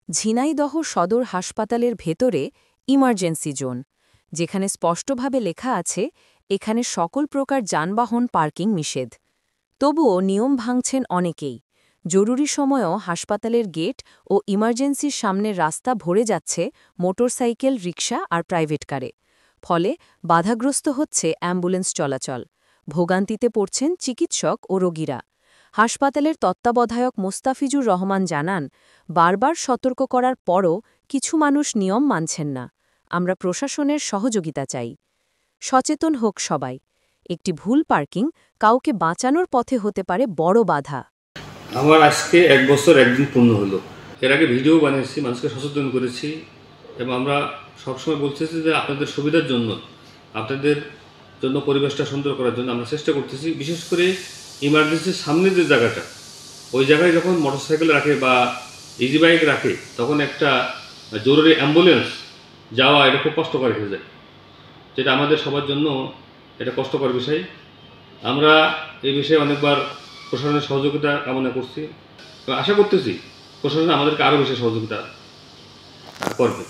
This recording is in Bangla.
ঝিনাইদহ সদর হাসপাতালের ভেতরে ইমার্জেন্সি জোন, যেখানে স্পষ্টভাবে লেখা আছে এখানে সকল প্রকার যানবাহন পার্কিং নিষেধ। তবুও নিয়ম ভাঙছেন অনেকেই। জরুরি সময়েও হাসপাতালের গেট ও ইমার্জেন্সির সামনের রাস্তা ভরে যাচ্ছে মোটরসাইকেল, রিকশা আর প্রাইভেট কারে। ফলে বাধাগ্রস্ত হচ্ছে অ্যাম্বুলেন্স চলাচল। ভোগান্তিতে পড়ছেন চিকিৎসক ও রোগীরা। হাসপাতালের তত্ত্বাবধায়ক মোস্তাফিজুর রহমান জানান, বারবার সতর্ক করার পরও কিছু মানুষ নিয়ম মানছেন না। আমরা প্রশাসনের সহযোগিতা চাই। সচেতন হোক সবাই। একটি ভুল পার্কিং কাউকে বাঁচানোর পথে হতে পারে বড় বাধা। আমার আজকে 1 বছর 1 দিন পূর্ণ হলো। এর আগে ভিডিও বানিয়েছি, মানুষকে সচেতন করেছি এবং আমরা সবসময় বলতেছি যে আপনাদের সুবিধার জন্য, আপনাদের জন্য পরিবেশটা সুন্দর করার জন্য আমরা চেষ্টা করতেছি। বিশেষ করে ইমার্জেন্সির সামনে যে জায়গাটা, ওই জায়গায় যখন মোটরসাইকেল রাখে বা ইজি বাইক রাখে তখন একটা জরুরি অ্যাম্বুলেন্স যাওয়া এটা খুব কষ্টকর হয়ে যায়, যেটা আমাদের সবার জন্য এটা কষ্টকর বিষয়। আমরা এই বিষয়ে অনেকবার প্রশাসনের সহযোগিতা কামনা করছি এবং আশা করতেছি প্রশাসন আমাদেরকে আরও বেশি সহযোগিতা করবে।